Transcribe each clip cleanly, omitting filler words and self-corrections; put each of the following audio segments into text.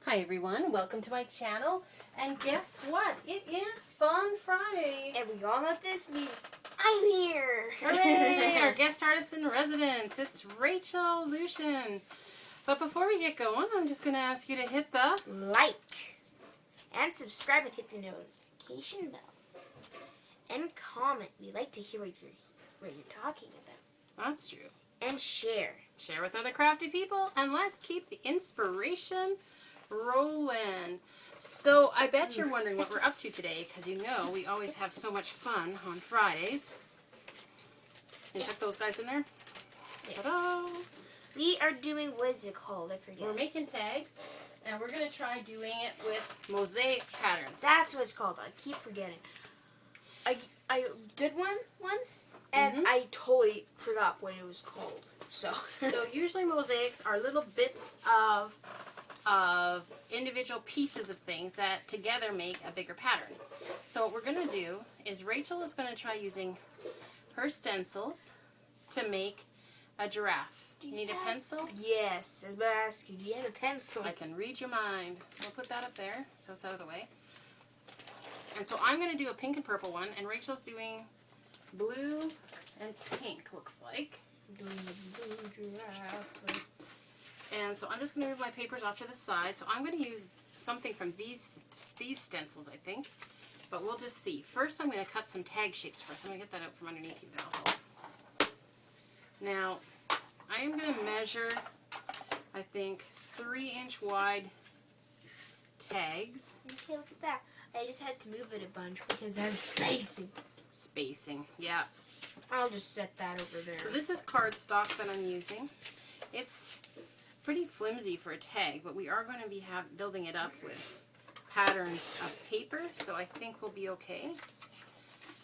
Hi everyone, welcome to my channel, and guess what? It is Fun Friday! And we all know what this means. I'm here! Hooray! Our guest artist in residence, it's Rachel Lucian. But before we get going, I'm just going to ask you to hit the like and subscribe and hit the notification bell. And comment. We like to hear what you're talking about. That's true. And share. Share with other crafty people, and let's keep the inspiration rolling. So I bet you're wondering what we're up to today, because you know we always have so much fun on Fridays. And check those guys in there. Yeah. Ta-da! We are doing, what is it called? I forget. We're making tags, and we're going to try doing it with mosaic patterns. That's what it's called. I keep forgetting. I did one once, and I totally forgot what it was called. So usually mosaics are little bits of individual pieces of things that together make a bigger pattern. So what we're going to do is Rachel is going to try using her stencils to make a giraffe. Do you need a pencil? Yes. I was about to ask you, do you have a pencil? I can read your mind. We'll put that up there so it's out of the way. And so I'm going to do a pink and purple one, and Rachel's doing blue and pink, looks like. Doing the blue giraffe. And so I'm just going to move my papers off to the side. So I'm going to use something from these stencils, I think. But we'll just see. First, I'm going to cut some tag shapes first. I'm going to get that out from underneath you. That'll help. Now, I am going to measure, I think, 3-inch wide tags. Okay, look at that. I just had to move it a bunch because that's spacing. Spacing, yeah. I'll just set that over there. So this is cardstock that I'm using. It's pretty flimsy for a tag, but we are going to be building it up with patterns of paper, so I think we'll be okay.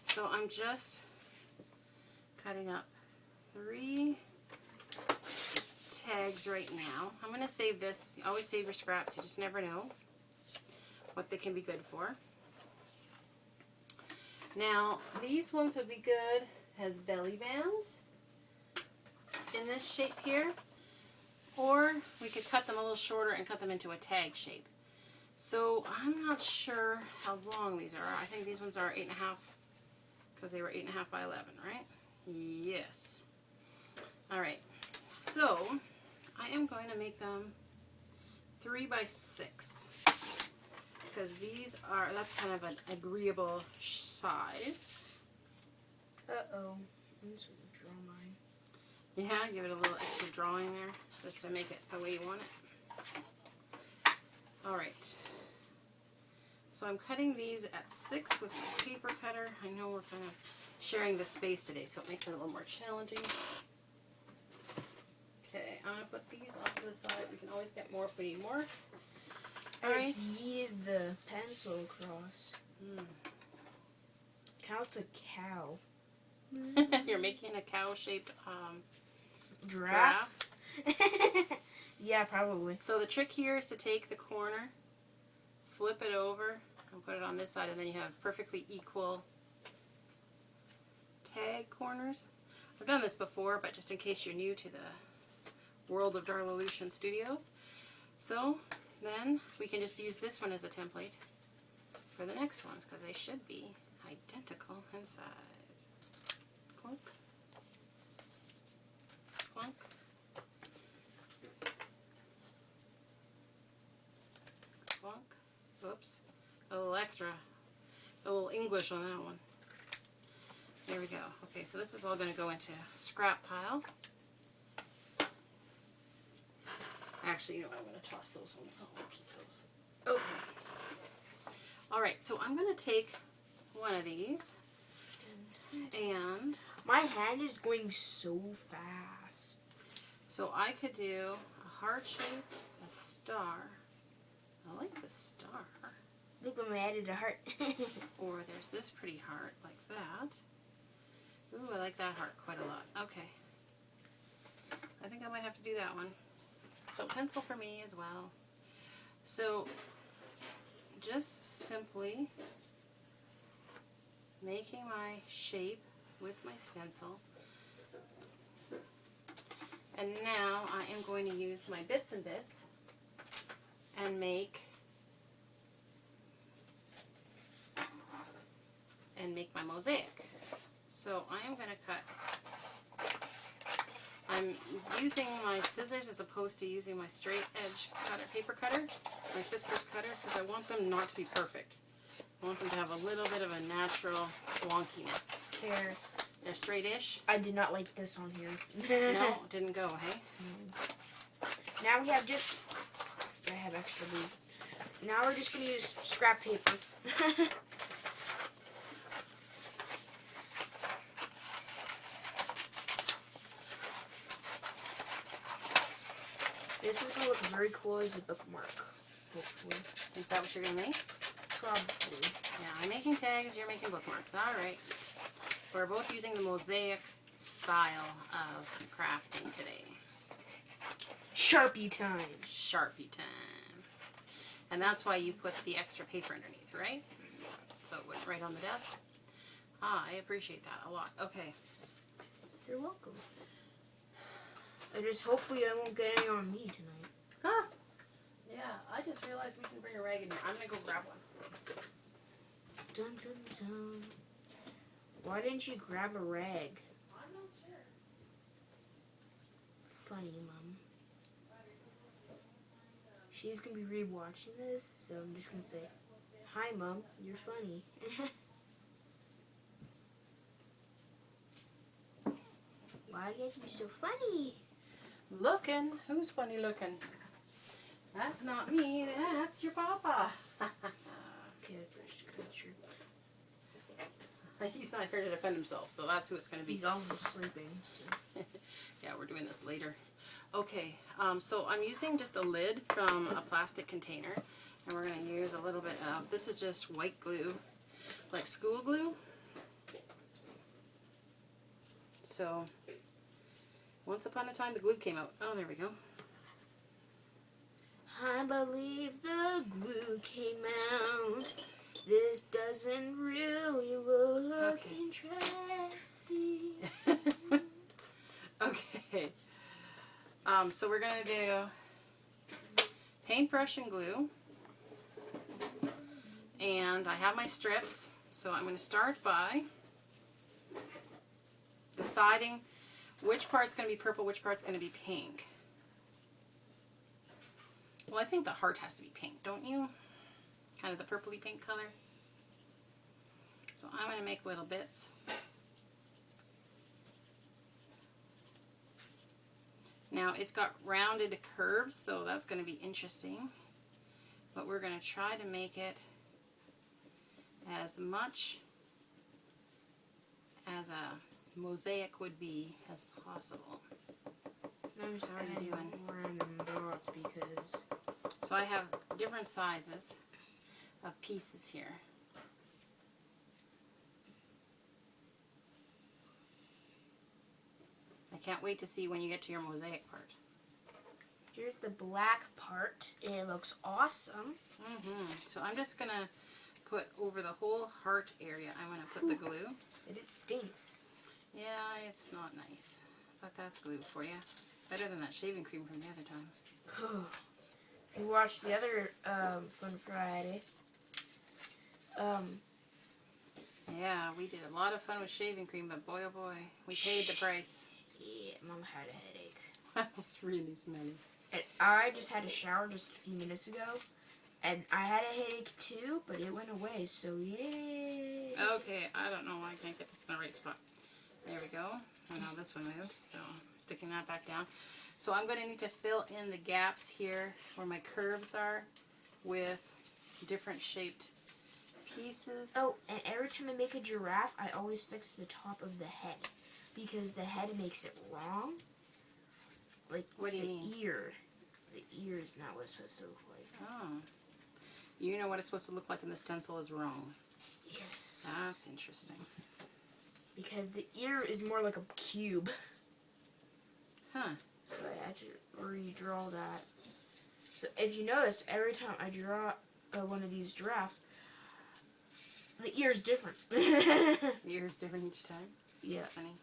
So I'm just cutting up 3 tags right now. I'm going to save this. You always save your scraps. You just never know what they can be good for. Now, these ones would be good as belly bands in this shape here. Or we could cut them a little shorter and cut them into a tag shape. So I'm not sure how long these are. I think these ones are 8.5 because they were 8.5 by 11, right? Yes. Alright, so I am going to make them 3 by 6 because these are, that's kind of an agreeable size. Uh-oh. I'm just going to draw mine. Yeah, give it a little extra drawing there just to make it the way you want it. Alright. So I'm cutting these at 6 with my paper cutter. I know we're kind of sharing the space today, so it makes it a little more challenging. Okay, I'm going to put these off to the side. We can always get more if we need more. Alright. Let's yeet the pencil across. Counts a cow. You're making a cow-shaped Giraffe? Yeah, probably. So the trick here is to take the corner, flip it over, and put it on this side, and then you have perfectly equal tag corners. I've done this before, but just in case you're new to the world of Darla Lucian Studios. So then we can just use this one as a template for the next ones, because they should be identical in size. Clunk. Clunk. Clunk. Oops. A little extra. A little English on that one. There we go. Okay, so this is all going to go into scrap pile. Actually, you know what? I'm going to toss those ones, so I'll keep those. Okay. Alright, so I'm going to take one of these. And my hand is going so fast. so I could do a heart shape, a star. I like the star. Look, when I added a heart. Or there's this pretty heart like that. Ooh, I like that heart quite a lot. Okay. I think I might have to do that one. So pencil for me as well. So just simply making my shape with my stencil. And now I am going to use my bits and bits and make my mosaic. So I am going to cut. I'm using my scissors as opposed to using my straight edge paper cutter, my Fiskars cutter, because I want them not to be perfect. I want them to have a little bit of a natural wonkiness. They're straight-ish. I did not like this on here. No, it didn't go, hey? Now we have just... I have extra glue. Now we're just going to use scrap paper. This is going to look very cool as a bookmark, hopefully. Is that what you're going to make? Probably. Yeah, I'm making tags, you're making bookmarks. All right. We're both using the mosaic style of crafting today. Sharpie time. Sharpie time. And that's why you put the extra paper underneath, right? So it went right on the desk. Ah, I appreciate that a lot. Okay. You're welcome. Hopefully I won't get any on me tonight. Huh? Yeah, I just realized we can bring a rag in here. I'm going to go grab one. Dun, dun, dun. Why didn't you grab a rag? I'm not sure. Funny, Mom. She's going to be rewatching this, so I'm just going to say, hi, Mom, you're funny. Why do you have to be so funny? Looking? Who's funny looking? That's not me. That's your papa. Okay, that's actually true. He's not here to defend himself, so that's who it's going to be. He's also sleeping. So. Yeah, we're doing this later. Okay, so I'm using just a lid from a plastic container, and we're going to use a little bit of, this is just white glue, like school glue. So, once upon a time the glue came out. Oh, there we go. I believe the glue came out. This doesn't really look interesting. Okay. So we're going to do paintbrush and glue. And I have my strips. So I'm going to start by deciding which part's going to be purple, which part's going to be pink. Well, I think the heart has to be pink, don't you? Kind of the purpley pink color. So I'm going to make little bits. Now it's got rounded curves, so that's going to be interesting. But we're going to try to make it as much as a mosaic would be as possible. I'm just already doing random dots because... So I have different sizes of pieces here. I can't wait to see when you get to your mosaic part. Here's the black part. It looks awesome. So I'm just going to put over the whole heart area, I'm going to put the glue. But it stinks. Yeah, it's not nice. But that's glue for you. Better than that shaving cream from the other time. If you watched the other Fun Friday, yeah, we did a lot of fun with shaving cream, but boy oh boy, we paid the price. Yeah, Mom had a headache. That was really smelly. And I just had a shower just a few minutes ago, and I had a headache too, but it went away, so yay! Okay, I don't know why I can't get this in the right spot. There we go. And now this one moved, so sticking that back down. So I'm going to need to fill in the gaps here where my curves are with different shaped pieces. Oh, and every time I make a giraffe, I always fix the top of the head, because the head makes it wrong. Like, what do you mean? Ear. The ear is not what it's supposed to look like. Oh. You know what it's supposed to look like, and the stencil is wrong. Yes. That's interesting. Because the ear is more like a cube. Huh. So I had to redraw that. So if you notice, every time I draw one of these giraffes, the ear is different. The ear is different each time? Yeah. That's funny.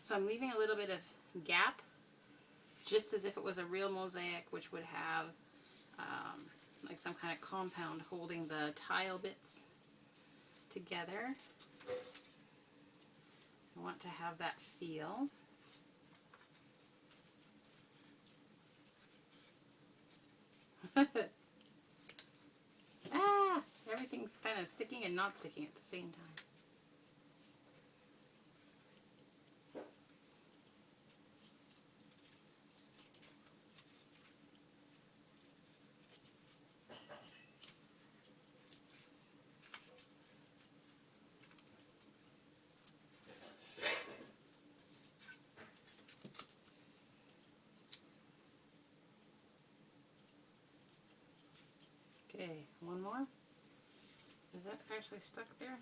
So I'm leaving a little bit of gap, just as if it was a real mosaic, which would have like some kind of compound holding the tile bits together. I want to have that feel. Ah, everything's kind of sticking and not sticking at the same time. Okay, one more. Is that actually stuck there?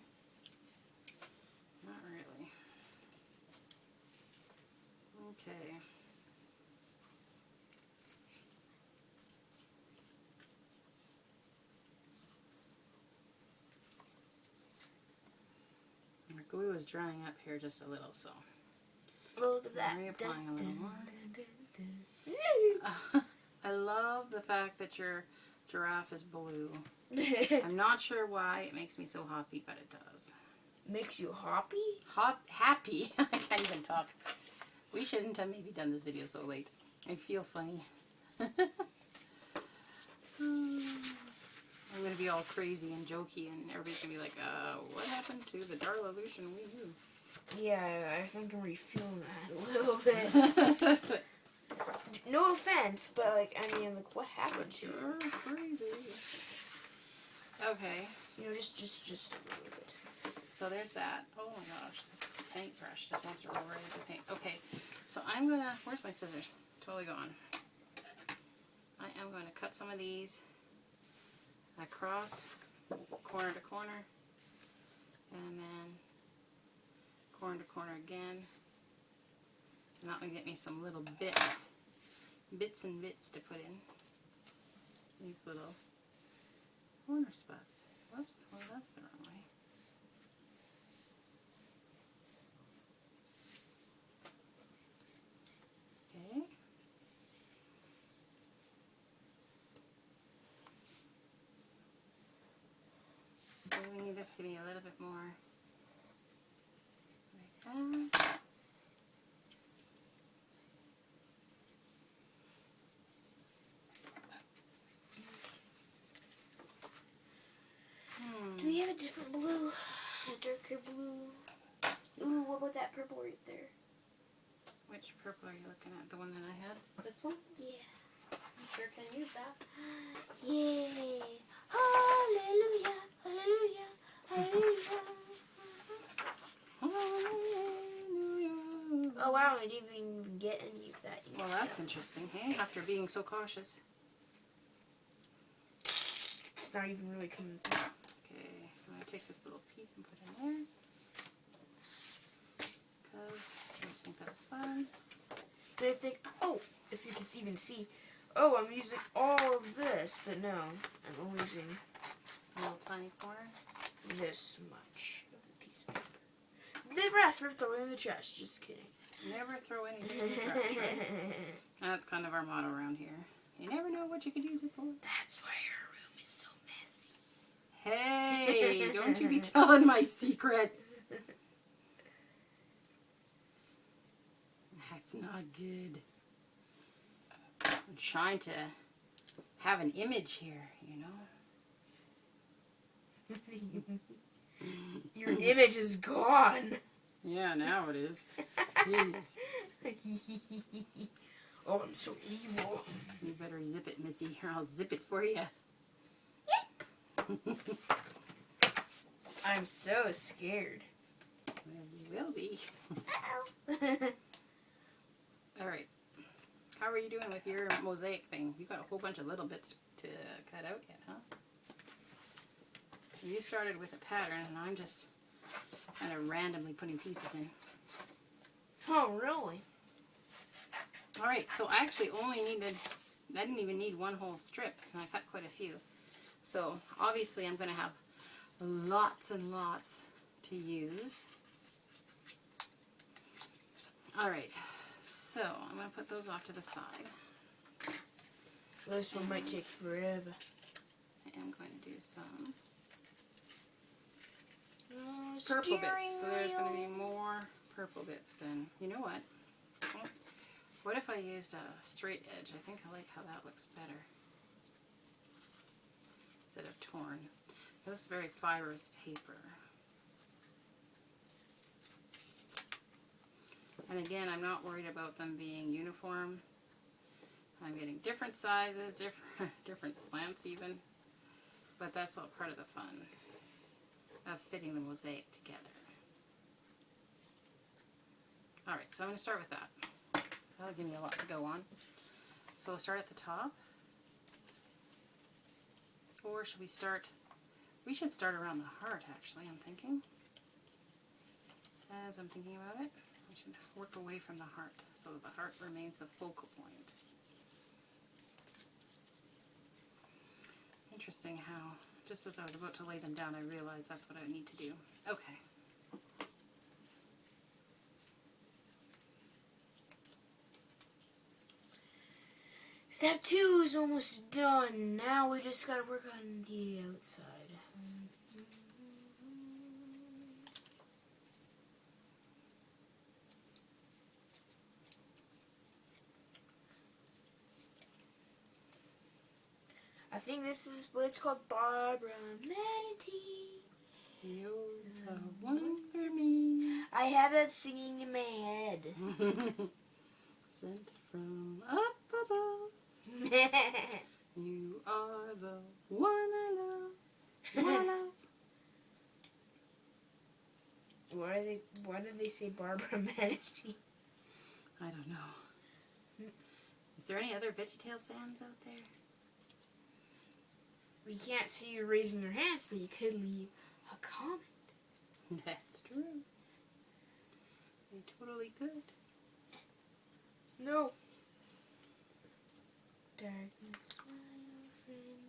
Not really. Okay. My glue is drying up here just a little, so Look at that. reapplying a little more. I love the fact that your giraffe is blue. I'm not sure why it makes me so happy, but it does. Makes you happy? Happy? I can't even talk. We shouldn't have maybe done this video so late. I feel funny. I'm going to be all crazy and jokey, and everybody's going to be like, what happened to the Darla-lution we knew? Yeah, I think I'm already feeling that a little bit. No offense, but like, I mean, like, what happened to you? You're crazy. Okay. You know, just a little bit. So there's that. Oh my gosh, this paintbrush just wants to roll right into paint. Okay, so I'm going to, where's my scissors? Totally gone. I am going to cut some of these across, corner to corner, and then corner to corner again. And that will get me some little bits and bits to put in. These little corner spots. Whoops, well that's the wrong way. Okay. So we need this to be a little bit more like that. Do we have a different blue? A darker blue? Ooh, what about that purple right there? Which purple are you looking at? The one that I had? This one? Yeah. I sure can use that. Yay! Hallelujah! Hallelujah! Hallelujah! Hallelujah. Oh wow, I didn't even get any of that. Well, that's interesting, hey? After being so cautious. It's not even really coming through. Okay, I'm going to take this little piece and put it in there. Because I just think that's fun. And I think, oh, if you can even see, oh, I'm using all of this, but no, I'm only using A little tiny corner. this much of the piece of paper. The rest we're throwing in the trash, just kidding. Never throw anything in the trash, right? That's kind of our motto around here. You never know what you could use it for. That's why our room is so messy. Hey, don't you be telling my secrets. That's not good. I'm trying to have an image here, you know? Your image is gone. Yeah, now it is. Jeez. Oh, I'm so evil. You better zip it, Missy, or I'll zip it for you. I'm so scared. Well, you will be. Uh-oh. Alright. How are you doing with your mosaic thing? You got a whole bunch of little bits to cut out yet, huh? You started with a pattern, and I'm just kind of randomly putting pieces in. Oh, really? Alright, so I actually only needed, I didn't even need one whole strip, and I cut quite a few. So, obviously I'm going to have lots and lots to use. Alright, so I'm going to put those off to the side. This one might take forever. I am going to do some purple bits. So there's going to be more purple bits than, you know what? What if I used a straight edge? I think I like how that looks better. Instead of torn. This is very fibrous paper. And again, I'm not worried about them being uniform. I'm getting different sizes, different slants even. But that's all part of the fun of fitting the mosaic together. Alright, so I'm going to start with that. That'll give me a lot to go on. So we'll start at the top. Or should we start... We should start around the heart, actually, I'm thinking. As I'm thinking about it, we should work away from the heart so that the heart remains the focal point. Interesting how, just as I was about to lay them down, I realized that's what I need to do. Okay. Step 2 is almost done. Now we just gotta work on the outside. I think this is what it's called, Barbara Manatee. You're the one for me. I have that singing in my head. Sent from up above. You are the one I love. One I love. Why did they say Barbara Manatee? I don't know. Is there any other VeggieTale fans out there? We can't see you raising your hands, but you could leave a comment. That's true. They totally could. No. Darkness, my friend.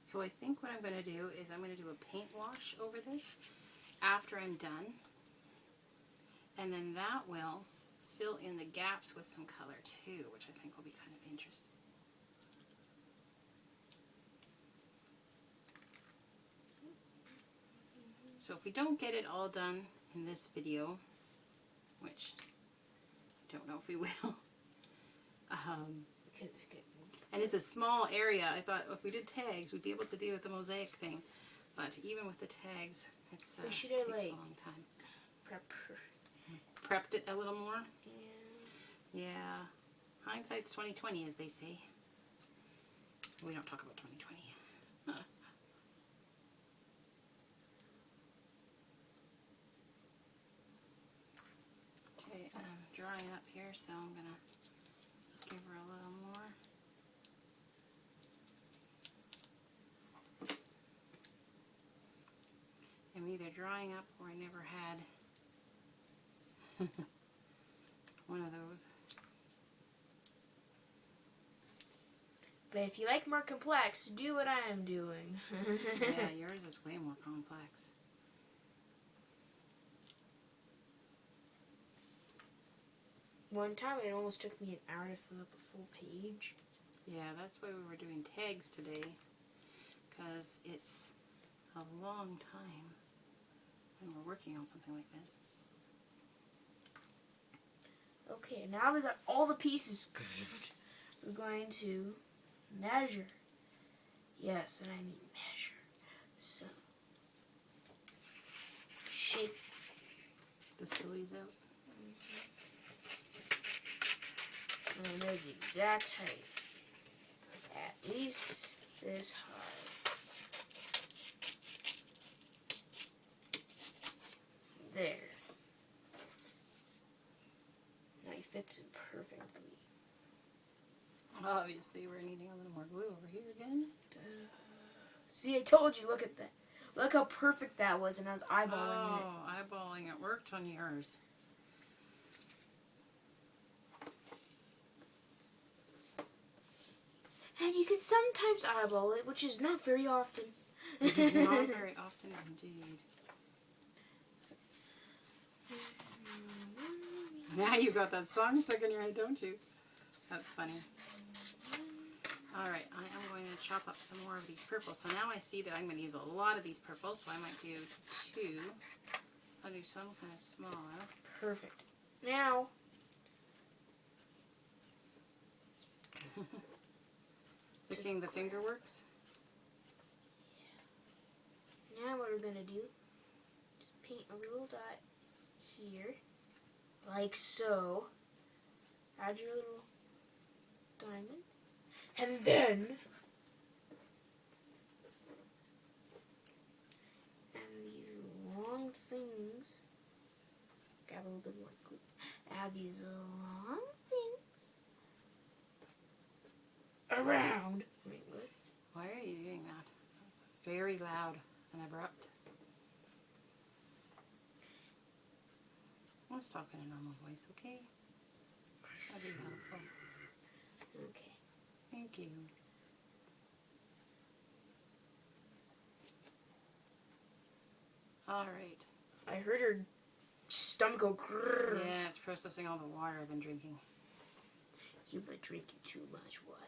So I think what I'm going to do is I'm going to do a paint wash over this after I'm done. And then that will fill in the gaps with some color too, which I think will be kind of interesting. So if we don't get it all done in this video, which I don't know if we will, and it's a small area, I thought if we did tags, we'd be able to do with the mosaic thing. But even with the tags, it takes a long time. Prepped it a little more? Yeah. Yeah. Hindsight's 20/20, as they say. We don't talk about 20/20. Okay, I'm drying up here, so I'm gonna give her a little more. I'm either drying up or I never had one of those. But if you like more complex, do what I am doing. Yeah, yours is way more complex. One time it almost took me an hour to fill up a full page. Yeah, that's why we were doing tags today, because it's a long time when we're working on something like this. Okay, now we got all the pieces. We're going to measure. Yes, and I mean measure. So, shape the sillies out. And I know the exact height. At least this high. There. Now he fits it perfectly. Obviously, we're needing a little more glue over here again. See, I told you, look at that. Look how perfect that was, and I was eyeballing it. Oh, eyeballing it worked on yours. And you can sometimes eyeball it, which is not very often. Not very often indeed. Now you got that song stuck in your head, don't you? That's funny. Alright, I am going to chop up some more of these purples. So now I see that I'm going to use a lot of these purples, so I might do 2. I'll do some kind of smaller. Perfect. Now, Thinking the finger works? now what we're going to do, just paint a little dot here, like so. Add your little diamond. And then, add these long things. Grab a little bit more glue. Add these long things around. Wait, what? Why are you doing that? That's very loud and abrupt. Let's talk in a normal voice, okay? That'd be helpful. Okay. Thank you. Alright. I heard her stomach go grrr. Yeah, it's processing all the water I've been drinking. You've been drinking too much water.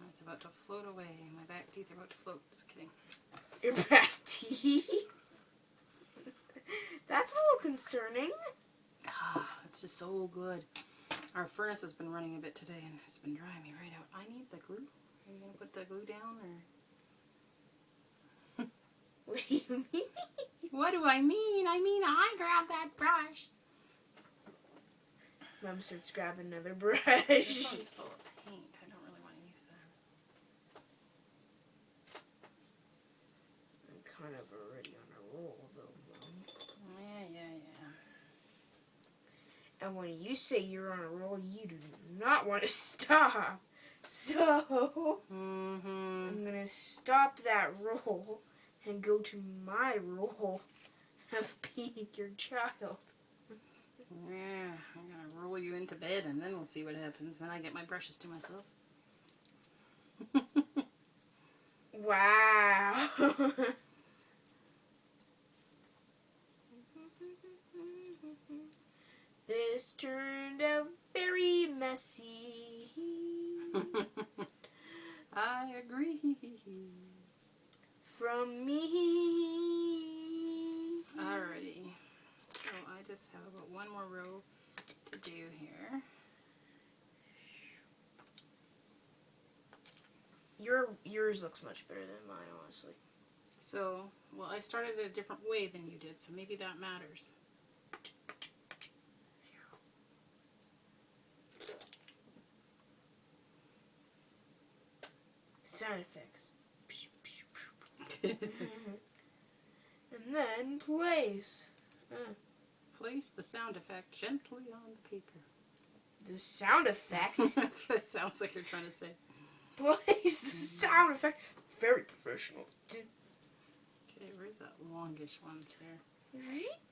It's about to float away. My back teeth are about to float. Just kidding. Your back teeth? That's a little concerning. Ah, it's just so good. Our furnace has been running a bit today and it's been drying me right out. I need the glue. Are you going to put the glue down or? What do you mean? What do I mean? I mean I grabbed that brush. Mom starts grabbing another brush. This one's full of paint. I don't really want to use that. I'm kind of already on a roll though, Mom. Yeah. And when you say you're on a roll, you do not want to stop. So, I'm going to stop that roll and go to my role of being your child. Yeah, I'm going to roll you into bed and then we'll see what happens. Then I get my brushes to myself. Wow. This turned out very messy. I agree. From me. Alrighty. So I just have about one more row to do here. Yours looks much better than mine, honestly. So, well, I started it a different way than you did, so maybe that matters. Sound effects. And then place. Place the sound effect gently on the paper. The sound effect? That's what it sounds like you're trying to say. Place the sound effect. Very professional. Okay, where's that longish ones here?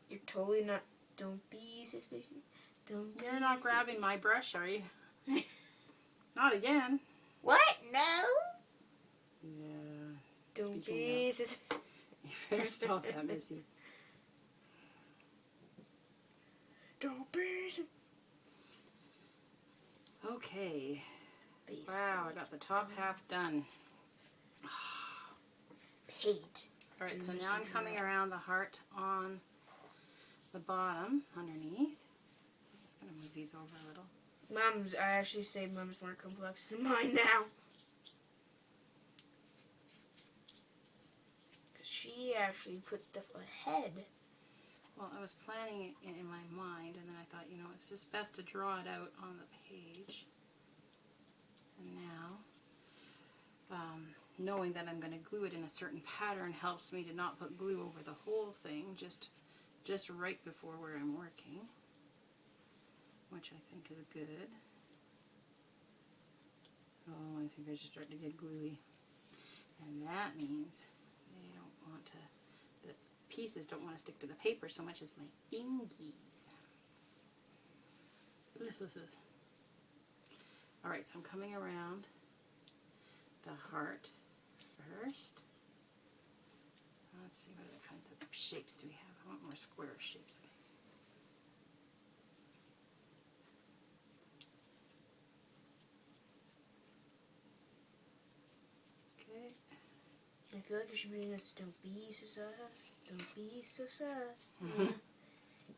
You're totally not. Don't be suspicious. Don't. You're not grabbing my brush, are you? Not again. What? No. Yeah. Don't Speaking be of, suspicious. you better stop that, Missy. Don't be suspicious. Okay. Wow, I got the top half done. Paint. Alright, so now I'm coming around the heart on the bottom, underneath. I'm just going to move these over a little. I actually say Mom's more complex than mine now. Because she actually put stuff ahead. Well, I was planning it in my mind, and then I thought, it's just best to draw it out on the page. And now, knowing that I'm going to glue it in a certain pattern helps me to not put glue over the whole thing, just right before where I'm working, which I think is good. Oh, my fingers are starting to get gluey. And that means they don't want to, the pieces don't want to stick to the paper so much as my fingies. Alright, so I'm coming around the heart first. Let's see, what other kinds of shapes do we have? I want more square shapes. I feel like it should be in this. Don't be so sus. Don't be so sus.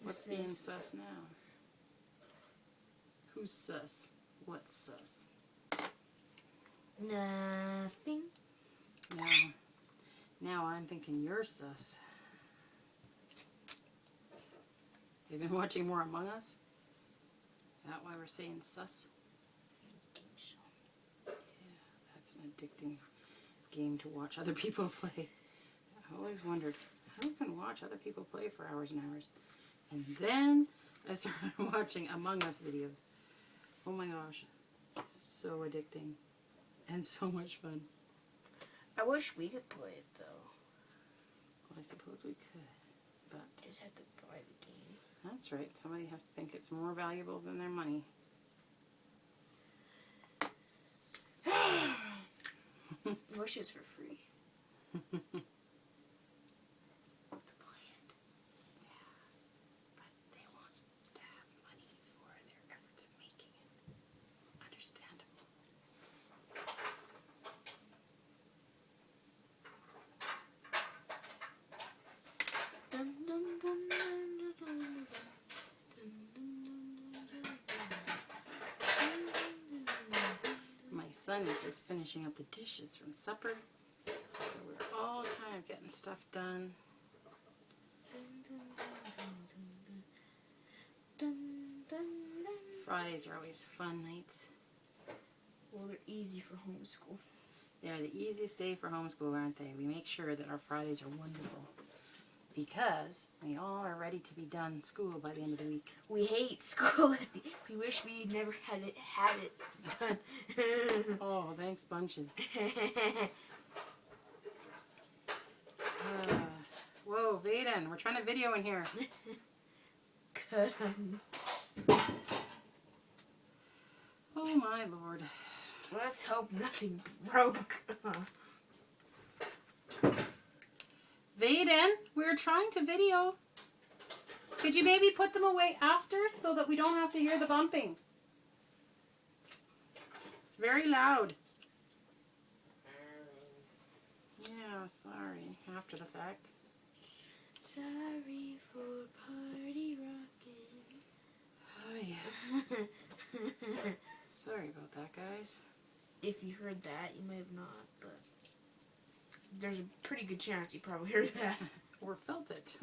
What's being sus now? Who's sus? What's sus? Nothing. Now I'm thinking you're sus. You've been watching more Among Us? Is that why we're saying sus? I think so. Yeah, that's an addicting game to watch other people play. I always wondered, who can watch other people play for hours and hours? And then I started watching Among Us videos. Oh my gosh. So addicting. And so much fun. I wish we could play it though. Well, I suppose we could. But Just have to buy the game. that's right. Somebody has to think it's more valuable than their money. I wish it was for free. To play it. Yeah. But they want to have money for their efforts in making it. Understandable. Dun, dun, dun, dun, dun, dun, My son is just finishing up the dishes from supper. So we're all kind of getting stuff done. Fridays are always fun nights. Well, they're easy for homeschool. They're the easiest day for homeschool, aren't they? We make sure that our Fridays are wonderful. Because we all are ready to be done school by the end of the week. We hate school. We wish we never had it done. Oh, thanks bunches. Whoa, Vaden, we're trying to video in here. Good. Oh my lord. Let's hope nothing broke. Vaden, we're trying to video. Could you maybe put them away after so that we don't have to hear the bumping? It's very loud. Yeah, sorry. After the fact. Sorry for party rocking. Oh yeah. Sorry about that, guys. If you heard that, you may have not, but there's a pretty good chance you probably heard that. Or felt it.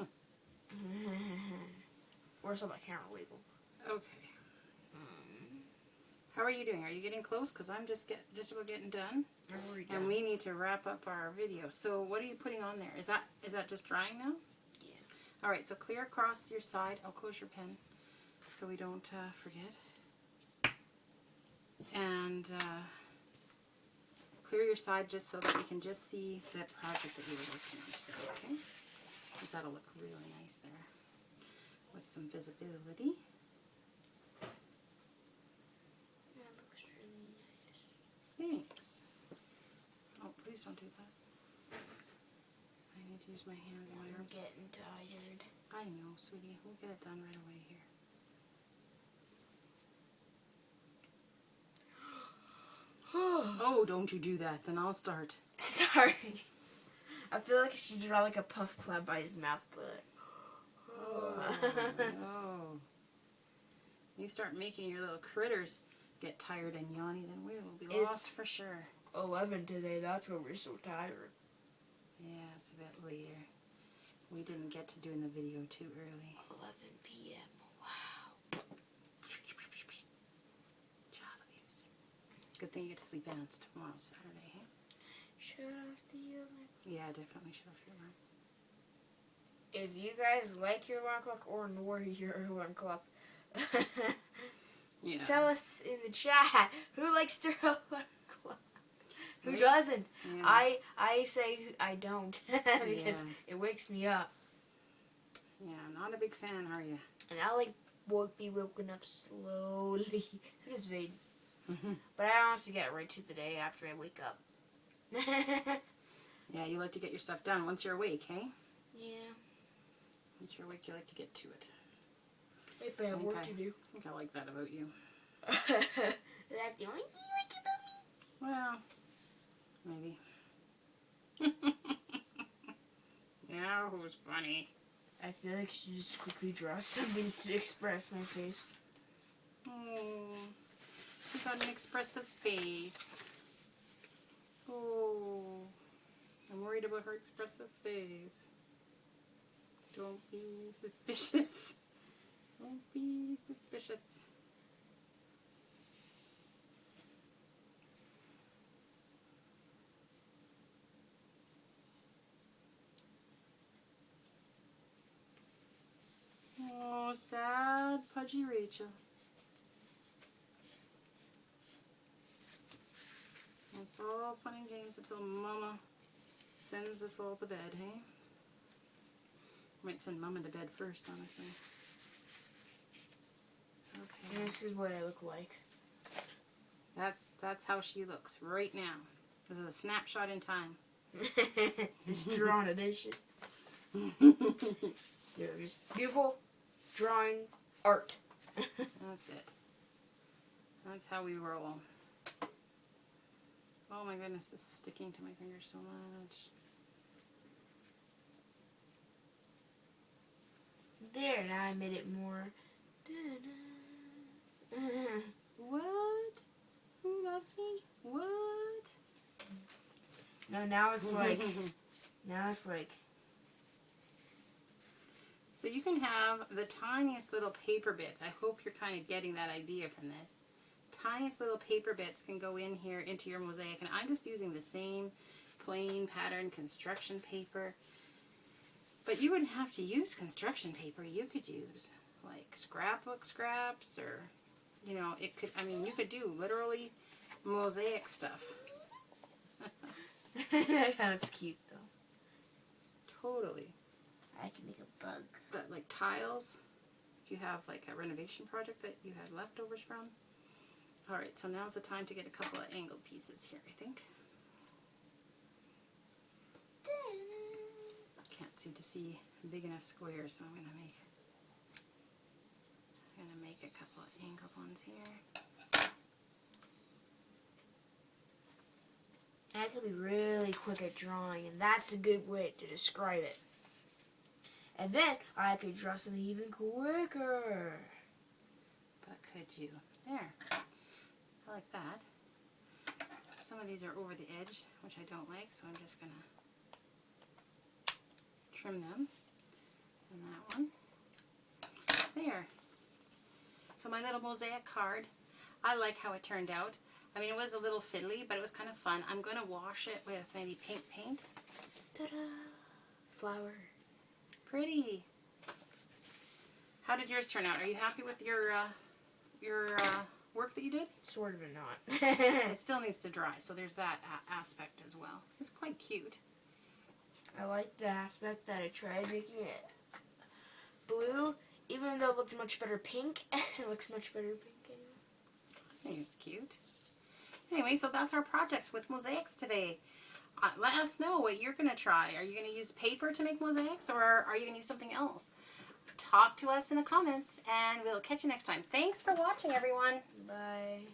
Or saw my camera wiggle. Okay. How are you doing? Are you getting close? Because I'm just about getting done. And we need to wrap up our video. So what are you putting on there? Is that just drying now? Yeah. All right, so clear across your side. I'll close your pen so we don't forget. And clear your side just so that we can just see the project that you were working on today, okay? Because that'll look really nice there with some visibility. That looks really nice. Thanks. Oh, please don't do that. I need to use my hands and my I'm arms. getting tired. I know, sweetie. We'll get it done right away here. Oh, don't you do that. Then I'll start. Sorry. I feel like she draw like a puff cloud by his mouth, but... Oh, no. You start making your little critters get tired and yawny, then we will be lost for sure. 11 today, that's why we're so tired. Yeah, it's a bit later. We didn't get to doing the video too early. 11 p.m. Wow. Child abuse. Good thing you get to sleep in. It's tomorrow's Saturday, hey? Shut off the alarm. Yeah, definitely shut off your alarm. If you guys like your alarm clock or ignore your alarm clock, Yeah. tell us in the chat who likes their alarm clock. Who Right. doesn't? Yeah. I say I don't because it wakes me up. Yeah, not a big fan, are you? And I like be woken up slowly. So does Vade. Mm-hmm. But I honestly get right to the day after I wake up. Yeah, you like to get your stuff done once you're awake, hey? Yeah. Once you're awake, you like to get to it. If I have work to do. I think I like that about you. That's the only thing you like about me. Well, maybe. was funny. I feel like I should just quickly draw something to express my face. Oh, she got an expressive face. Oh, I'm worried about her expressive face. Don't be suspicious. Don't be suspicious. Oh, sad, pudgy Rachel. It's all fun and games until Mama sends us all to bed, hey? Might send Mama to bed first, honestly. Okay. And this is what I look like. That's how she looks right now. This is a snapshot in time. It's drawn edition. Just beautiful drawing art. That's it. That's how we roll. Oh my goodness, this is sticking to my fingers so much. There, now I made it more. What? Who loves me? What? No, now it's like, now it's like. So you can have the tiniest little paper bits. I hope you're kind of getting that idea from this. Tiniest little paper bits can go in here into your mosaic, and I'm just using the same plain pattern construction paper. But you wouldn't have to use construction paper. You could use like scrapbook scraps, or you know, it could, I mean, you could do literally mosaic stuff. That's cute though. Totally. I can make a bug. But like tiles, if you have like a renovation project that you had leftovers from. Alright, so now's the time to get a couple of angled pieces here, I think. Can't seem to see a big enough square, so I'm gonna make a couple of angled ones here. And I could be really quick at drawing, and that's a good way to describe it. And then I could draw something even quicker. But could you? There. I like that. Some of these are over the edge, which I don't like, so I'm just going to trim them. And that one. There. So my little mosaic card, I like how it turned out. I mean, it was a little fiddly, but it was kind of fun. I'm going to wash it with maybe pink paint. Ta-da! Flower. Pretty. How did yours turn out? Are you happy with your work that you did? Sort of and not. It still needs to dry, so there's that aspect as well. It's quite cute. I like the aspect that I tried making it blue, even though it looked much better pink. It looks much better pink anyway. I think it's cute. Anyway, so that's our projects with mosaics today. Let us know what you're going to try. Are you going to use paper to make mosaics, or are you going to use something else? Talk to us in the comments, and we'll catch you next time. Thanks for watching, everyone. Bye.